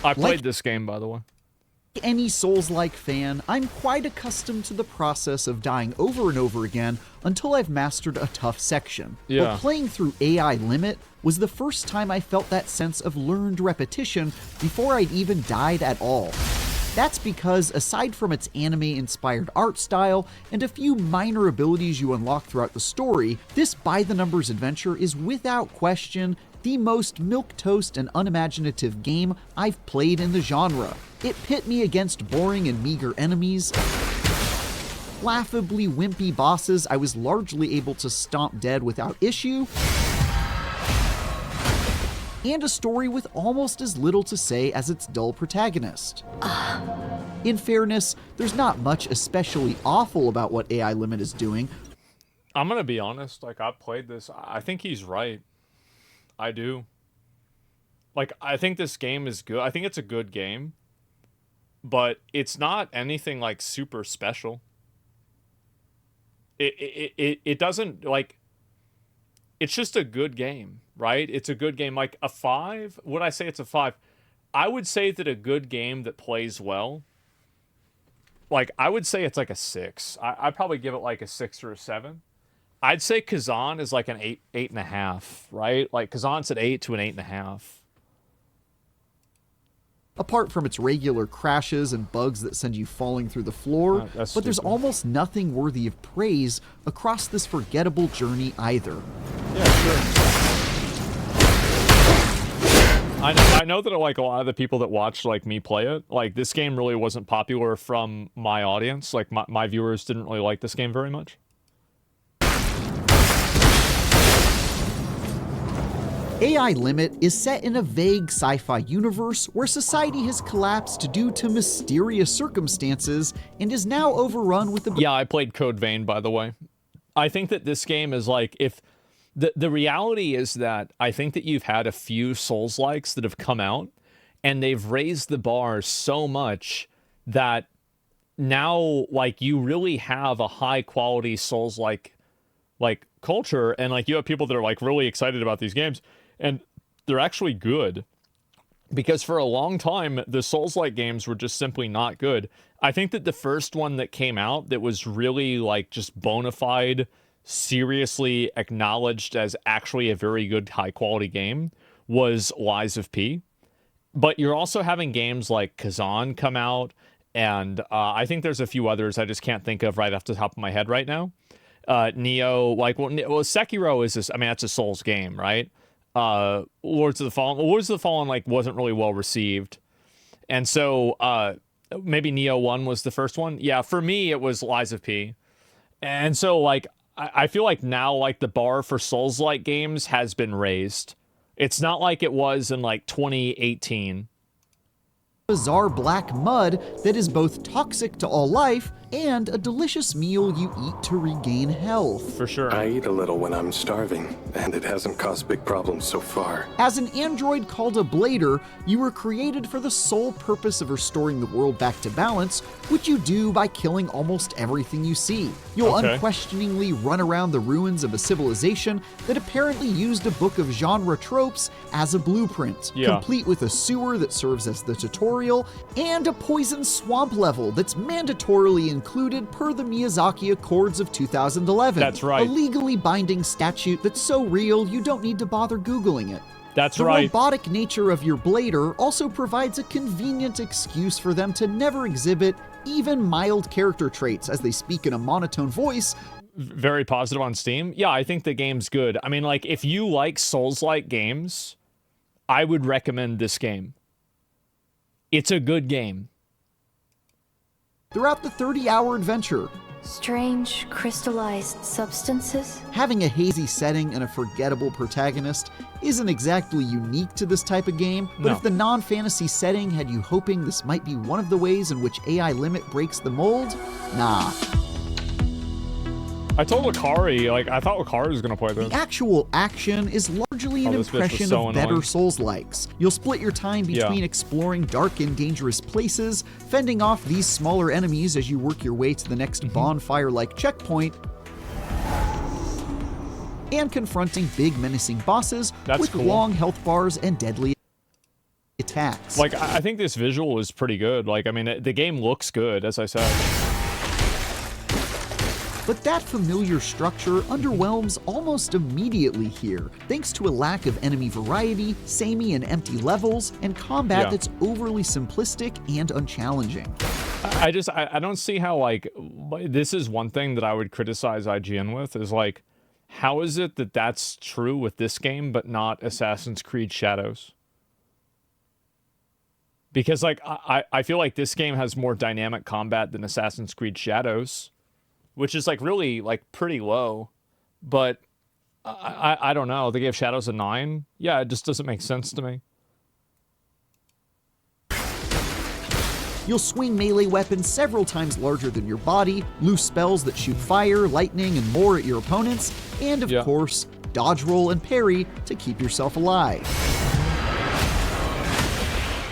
I played this game, by the way. Like any Souls-like fan, I'm quite accustomed to the process of dying over and over again until I've mastered a tough section. Yeah. But playing through AI Limit was the first time I felt that sense of learned repetition before I'd even died at all. That's because, aside from its anime-inspired art style and a few minor abilities you unlock throughout the story, this by-the-numbers adventure is without question the most milquetoast and unimaginative game I've played in the genre. It pit me against boring and meager enemies, laughably wimpy bosses I was largely able to stomp dead without issue, and a story with almost as little to say as its dull protagonist. In fairness, there's not much especially awful about what AI Limit is doing. I'm gonna be honest, like, I've played this. I think he's right. I do. Like, I think this game is good. I think it's a good game. But it's not anything, like, super special. It doesn't, like... It's just a good game, right? It's a good game. Like, a 5? Would I say it's a 5? I would say that a good game that plays well... Like, I would say it's like a 6. I'd probably give it, like, a 6 or a 7. I'd say Kazan is like an 8.5, right? Like, Kazan's at 8 to an 8.5. Apart from its regular crashes and bugs that send you falling through the floor, but there's almost nothing worthy of praise across this forgettable journey either. Yeah, sure. I know that, like, a lot of the people that watched, like, me play it, like, this game really wasn't popular from my audience. Like, my viewers didn't really like this game very much. AI Limit is set in a vague sci-fi universe where society has collapsed due to mysterious circumstances and is now overrun with the... Yeah, I played Code Vein, by the way. I think that this game is like, if... The reality is that I think that you've had a few Souls-likes that have come out, and they've raised the bar so much that now, like, you really have a high-quality Souls-like culture, and, like, you have people that are, like, really excited about these games. And they're actually good, because for a long time, the Souls-like games were just simply not good. I think that the first one that came out that was really, like, just bona fide, seriously acknowledged as actually a very good, high-quality game was Lies of P. But you're also having games like Kazan come out, and I think there's a few others I just can't think of right off the top of my head right now. Neo, like, well, Sekiro is this, I mean, that's a Souls game, right? Lords of the Fallen like wasn't really well received, and so maybe Neo 1 was the first one. Yeah, for me it was Lies of P, and so, like, I feel like now, like, the bar for Souls-like games has been raised. It's not like it was in, like, 2018. Bizarre black mud that is both toxic to all life and a delicious meal you eat to regain health. For sure. I eat a little when I'm starving, and it hasn't caused big problems so far. As an android called a Blader, you were created for the sole purpose of restoring the world back to balance, which you do by killing almost everything you see. You'll unquestioningly run around the ruins of a civilization that apparently used a book of genre tropes as a blueprint, complete with a sewer that serves as the tutorial, and a poison swamp level that's mandatorily included per the Miyazaki Accords of 2011. That's right. A legally binding statute that's so real you don't need to bother Googling it. That's the right. The robotic nature of your Blader also provides a convenient excuse for them to never exhibit even mild character traits as they speak in a monotone voice. Very positive on Steam. Yeah, I think the game's good. I mean, like, if you like Souls-like games, I would recommend this game. It's a good game. Throughout the 30-hour adventure, strange crystallized substances? Having a hazy setting and a forgettable protagonist isn't exactly unique to this type of game, but if the non-fantasy setting had you hoping this might be one of the ways in which AI Limit breaks the mold, nah. I told Akari, like, I thought Akari was gonna play this. The actual action is largely an impression of better Souls-likes. You'll split your time between exploring dark and dangerous places, fending off these smaller enemies as you work your way to the next bonfire-like checkpoint, and confronting big menacing bosses with long health bars and deadly attacks. Like, I think this visual is pretty good. Like, I mean, the game looks good, as I said. But that familiar structure underwhelms almost immediately here, thanks to a lack of enemy variety, samey and empty levels, and combat that's overly simplistic and unchallenging. I don't see how, like, this is one thing that I would criticize IGN with, is like, how is it that that's true with this game, but not Assassin's Creed Shadows? Because, like, I feel like this game has more dynamic combat than Assassin's Creed Shadows, which is, like, really, like, pretty low. But I don't know. They gave Shadows a 9. Yeah, it just doesn't make sense to me. You'll swing melee weapons several times larger than your body, loose spells that shoot fire, lightning, and more at your opponents, and of course, dodge roll and parry to keep yourself alive.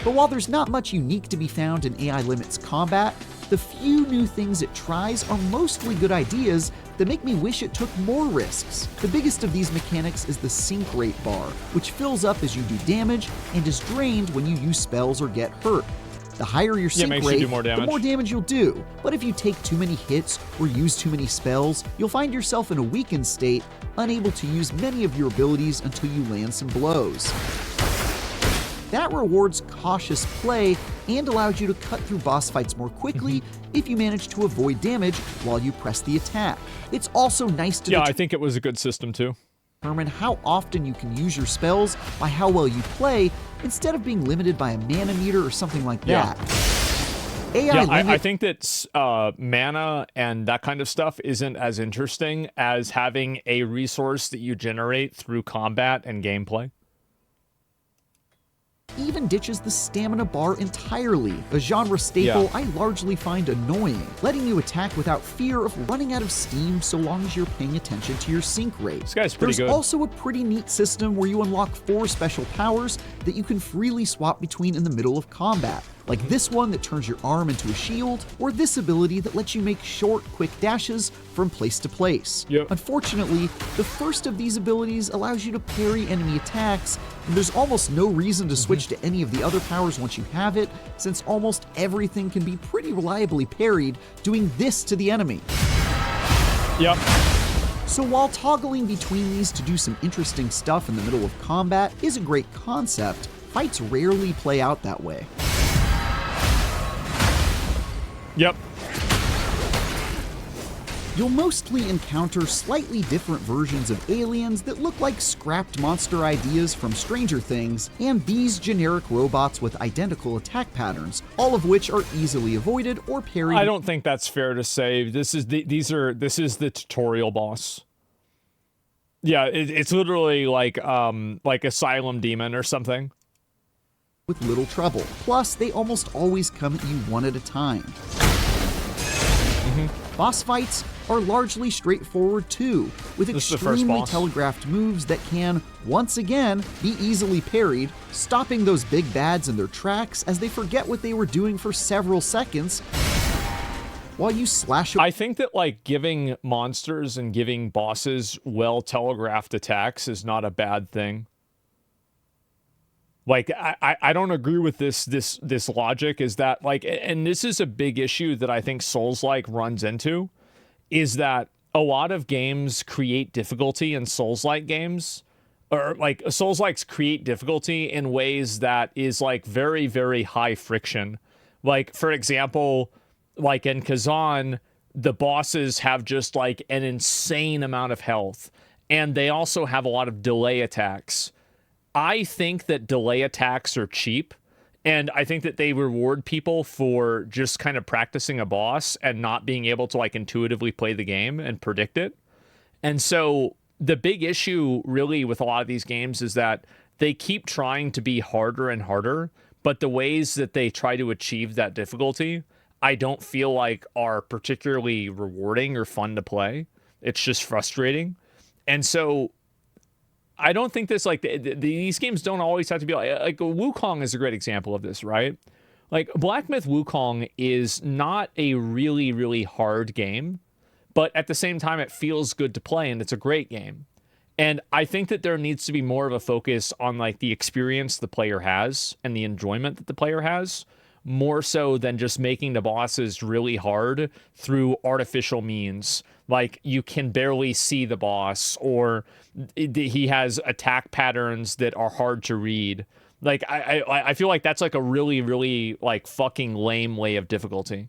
But while there's not much unique to be found in AI Limit's combat, the few new things it tries are mostly good ideas that make me wish it took more risks. The biggest of these mechanics is the sync rate bar, which fills up as you do damage and is drained when you use spells or get hurt. The higher your sync rate, the more damage you'll do. But if you take too many hits or use too many spells, you'll find yourself in a weakened state, unable to use many of your abilities until you land some blows. That rewards cautious play and allows you to cut through boss fights more quickly if you manage to avoid damage while you press the attack. It's also nice to I think it was a good system too. Determine how often you can use your spells by how well you play, instead of being limited by a mana meter or something like that. I think that mana and that kind of stuff isn't as interesting as having a resource that you generate through combat and gameplay. Even ditches the stamina bar entirely, a genre staple I largely find annoying, letting you attack without fear of running out of steam so long as you're paying attention to your sync rate. This guy's pretty good. There's also a pretty neat system where you unlock 4 special powers that you can freely swap between in the middle of combat, like this one that turns your arm into a shield, or this ability that lets you make short, quick dashes from place to place. Unfortunately, the first of these abilities allows you to parry enemy attacks, and there's almost no reason to switch to any of the other powers once you have it, since almost everything can be pretty reliably parried doing this to the enemy. So while toggling between these to do some interesting stuff in the middle of combat is a great concept, fights rarely play out that way. You'll mostly encounter slightly different versions of aliens that look like scrapped monster ideas from Stranger Things, and these generic robots with identical attack patterns, all of which are easily avoided or parried. I don't think that's fair to say. This is the tutorial boss. Yeah, it's literally like Asylum Demon or something. With little trouble. Plus, they almost always come at you one at a time. Boss fights are largely straightforward too, with extremely telegraphed moves that can, once again, be easily parried, stopping those big bads in their tracks as they forget what they were doing for several seconds while you slash. I think that, like, giving monsters and giving bosses well telegraphed attacks is not a bad thing. Like, I don't agree with this logic, is that, like, and this is a big issue that I think Souls-like runs into, is that a lot of games create difficulty in Souls-like games, or, like, Souls-likes create difficulty in ways that is, like, very, very high friction. Like, for example, like in Kazan, the bosses have just, like, an insane amount of health, and they also have a lot of delay attacks. I think that delay attacks are cheap, and I think that they reward people for just kind of practicing a boss and not being able to, like, intuitively play the game and predict it. And so the big issue really with a lot of these games is that they keep trying to be harder and harder, but the ways that they try to achieve that difficulty, I don't feel like are particularly rewarding or fun to play. It's just frustrating. And so I don't think this, like, these games don't always have to be like Wukong is a great example of this, right? Like, Black Myth Wukong is not a really, really hard game, but at the same time, it feels good to play, and it's a great game. And I think that there needs to be more of a focus on like the experience the player has and the enjoyment that the player has, more so than just making the bosses really hard through artificial means. Like you can barely see the boss, or he has attack patterns that are hard to read. Like I feel like that's like a really, really like fucking lame way of difficulty.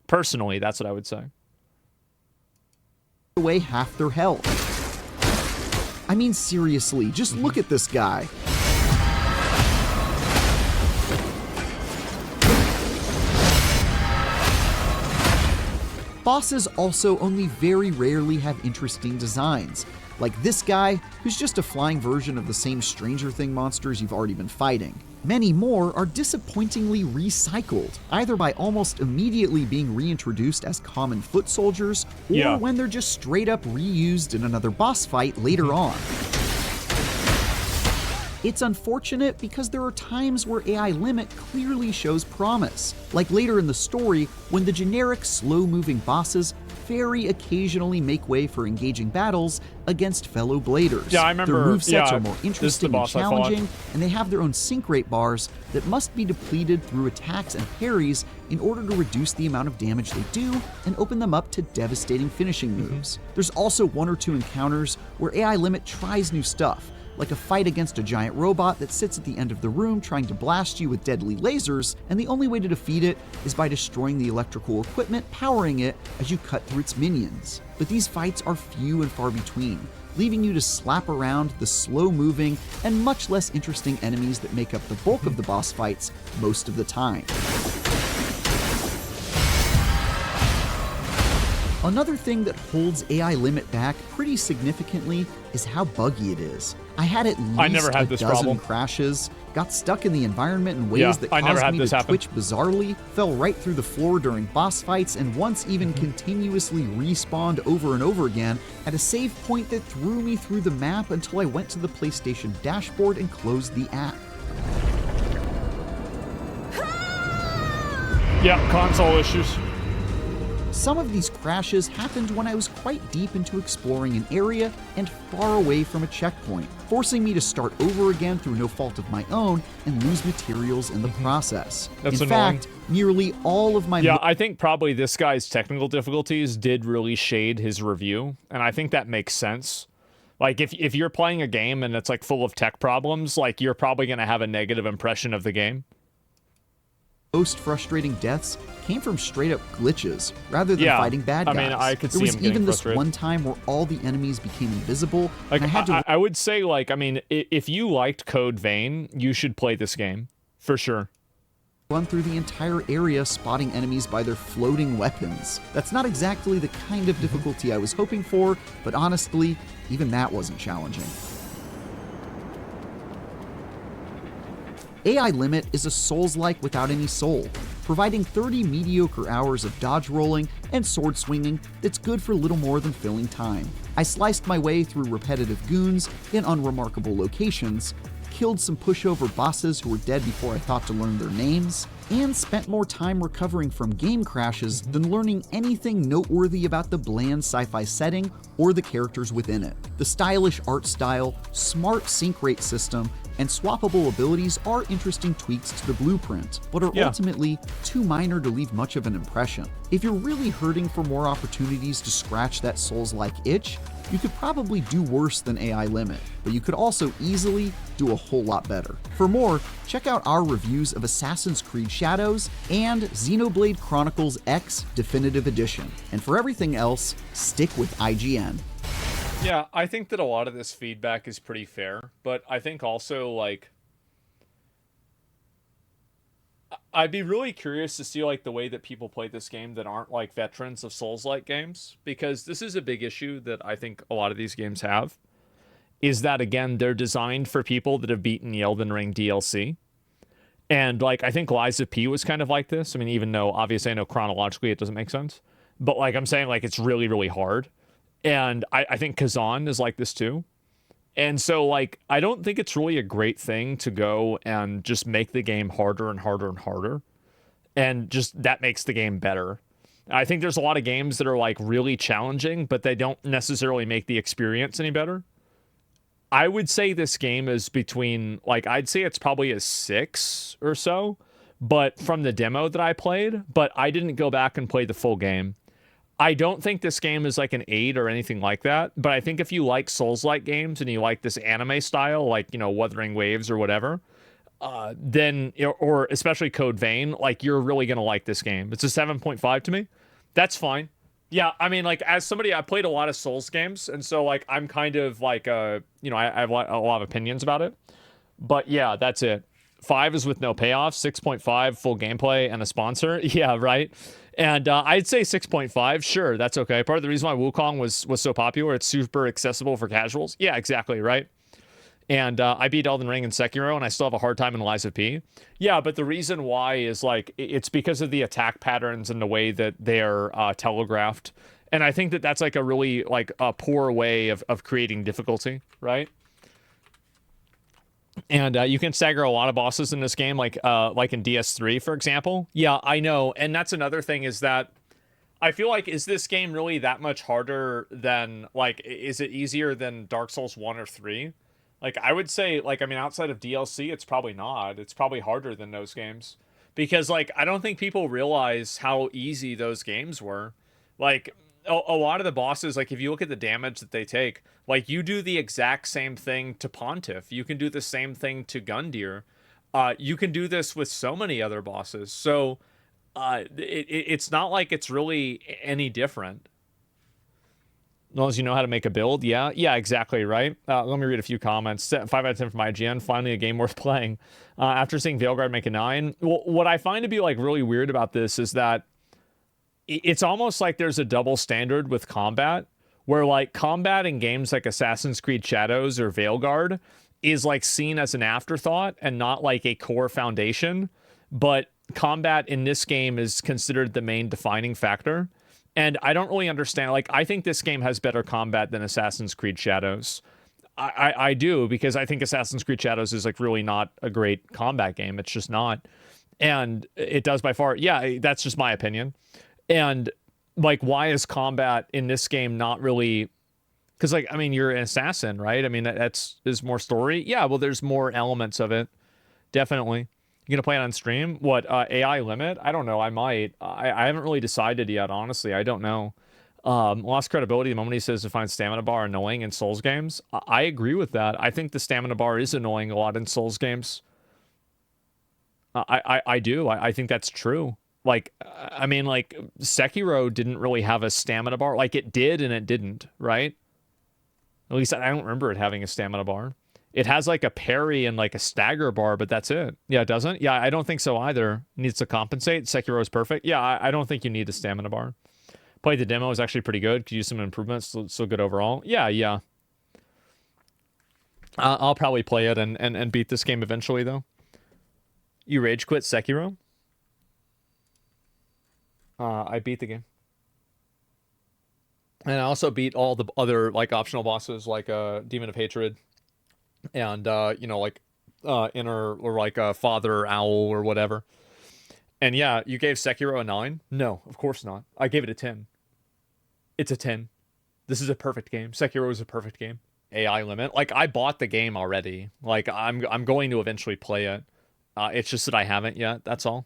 Personally, that's what I would say. Away half their health. I mean, seriously, just look at this guy. Bosses also only very rarely have interesting designs, like this guy, who's just a flying version of the same Stranger Thing monsters you've already been fighting. Many more are disappointingly recycled, either by almost immediately being reintroduced as common foot soldiers, or when they're just straight up reused in another boss fight later on. It's unfortunate because there are times where AI Limit clearly shows promise, like later in the story when the generic slow-moving bosses very occasionally make way for engaging battles against fellow bladers. Yeah, I remember. Their movesets are more interesting and challenging, and they have their own sync rate bars that must be depleted through attacks and parries in order to reduce the amount of damage they do and open them up to devastating finishing moves. There's also one or two encounters where AI Limit tries new stuff, like a fight against a giant robot that sits at the end of the room trying to blast you with deadly lasers, and the only way to defeat it is by destroying the electrical equipment powering it as you cut through its minions. But these fights are few and far between, leaving you to slap around the slow-moving and much less interesting enemies that make up the bulk of the boss fights most of the time. Another thing that holds AI Limit back pretty significantly is how buggy it is. I had at least a dozen crashes, got stuck in the environment in ways that caused me to twitch bizarrely, fell right through the floor during boss fights, and once even continuously respawned over and over again at a save point that threw me through the map until I went to the PlayStation dashboard and closed the app. Yeah, console issues. Some of these crashes happened when I was quite deep into exploring an area and far away from a checkpoint, forcing me to start over again through no fault of my own and lose materials in the process. That's in annoying. fact, nearly all of my... Yeah, I think probably this guy's technical difficulties did really shade his review, and I think that makes sense. Like, if you're playing a game and it's, like, full of tech problems, like, you're probably going to have a negative impression of the game. Most frustrating deaths came from straight-up glitches, rather than fighting bad guys. I mean, I could see There was him getting even this frustrated. one time where all the enemies became invisible, Like, and I had to I would say, like, I mean, if you liked Code Vein, you should play this game, for sure. run through the entire area spotting enemies by their floating weapons. That's not exactly the kind of difficulty I was hoping for, but honestly, even that wasn't challenging. AI Limit is a Souls-like without any soul, providing 30 mediocre hours of dodge rolling and sword swinging that's good for little more than filling time. I sliced my way through repetitive goons in unremarkable locations, killed some pushover bosses who were dead before I thought to learn their names, and spent more time recovering from game crashes than learning anything noteworthy about the bland sci-fi setting or the characters within it. The stylish art style, smart sync rate system, and swappable abilities are interesting tweaks to the blueprint, but are ultimately too minor to leave much of an impression. If you're really hurting for more opportunities to scratch that Souls-like itch, you could probably do worse than AI Limit, but you could also easily do a whole lot better. For more, check out our reviews of Assassin's Creed Shadows and Xenoblade Chronicles X Definitive Edition. And for everything else, stick with IGN. Yeah, I think that a lot of this feedback is pretty fair, but I think also, like, I'd be really curious to see, like, the way that people play this game that aren't, like, veterans of Souls-like games, because this is a big issue that I think a lot of these games have, is that, again, they're designed for people that have beaten the Elden Ring DLC. And, like, I think Lies of P was kind of like this. I mean, even though, obviously, I know chronologically it doesn't make sense. But, like, I'm saying, like, it's really, really hard. And I think Kazan is like this too. And so, like, I don't think it's really a great thing to go and just make the game harder and harder and harder. And just that makes the game better. I think there's a lot of games that are, like, really challenging, but they don't necessarily make the experience any better. I would say this game is between, like, I'd say it's probably a 6 or so, but from the demo that I played, but I didn't go back and play the full game. I don't think this game is like an 8 or anything like that, but I think if you like Souls-like games and you like this anime style, like, you know, Wuthering Waves or whatever, then, or especially Code Vein, like, you're really going to like this game. It's a 7.5 to me. That's fine. Yeah, I mean, like, as somebody, I played a lot of Souls games, and so, like, I'm kind of, like, you know, I have a lot of opinions about it. But, yeah, that's it. 5 is with no payoff, 6.5 full gameplay and a sponsor. Yeah, right? And I'd say 6.5, sure, that's okay. Part of the reason why Wukong was so popular, it's super accessible for casuals. Yeah, exactly, right? And I beat Elden Ring and Sekiro, and I still have a hard time in Lies of P. Yeah, but the reason why is, like, it's because of the attack patterns and the way that they're telegraphed. And I think that that's, like, a really, like, a poor way of creating difficulty, right? And you can stagger a lot of bosses in this game, like in DS3, for example. Yeah, I know. And that's another thing, is that I feel like, is this game really that much harder than, like, is it easier than Dark Souls 1 or 3? Like, I would say, like, I mean, outside of DLC, it's probably not. It's probably harder than those games. Because, like, I don't think people realize how easy those games were. Like, a lot of the bosses, like, if you look at the damage that they take, like, you do the exact same thing to Pontiff. You can do the same thing to Gundyr. You can do this with so many other bosses. So, it's not like it's really any different. As long as you know how to make a build, yeah, exactly, right? Let me read a few comments. 5 out of 10 from IGN. Finally, a game worth playing. After seeing Veilguard make a 9, well, what I find to be, like, really weird about this is that it's almost like there's a double standard with combat, where, like, combat in games like Assassin's Creed Shadows or Veilguard is, like, seen as an afterthought and not like a core foundation, but combat in this game is considered the main defining factor. And I don't really understand. Like, I think this game has better combat than Assassin's Creed Shadows. I do, because I think Assassin's Creed Shadows is, like, really not a great combat game. It's just not. And it does by far. Yeah, that's just my opinion. And, like, why is combat in this game not really... Because, like, I mean, you're an assassin, right? I mean, is more story. Yeah, well, there's more elements of it. Definitely. You gonna play it on stream? What, AI limit? I don't know. I might. I haven't really decided yet, honestly. I don't know. Lost credibility the moment he says to find stamina bar annoying in Souls games. I agree with that. I think the stamina bar is annoying a lot in Souls games. I do. I think that's true. Like, I mean, like, Sekiro didn't really have a stamina bar. Like, it did and it didn't, right? At least I don't remember it having a stamina bar. It has, like, a parry and, like, a stagger bar, but that's it. Yeah, it doesn't? Yeah, I don't think so either. It needs to compensate. Sekiro is perfect. Yeah, I don't think you need a stamina bar. Played the demo, is actually pretty good. Could use some improvements. So good overall. Yeah. I'll probably play it and beat this game eventually, though. You rage quit Sekiro? I beat the game. And I also beat all the other, like, optional bosses, like Demon of Hatred. And, you know, like, Inner, or, like, Father Owl or whatever. And, yeah, you gave Sekiro a 9? No, of course not. I gave it a 10. It's a 10. This is a perfect game. Sekiro is a perfect game. AI limit. Like, I bought the game already. Like, I'm going to eventually play it. It's just that I haven't yet, that's all.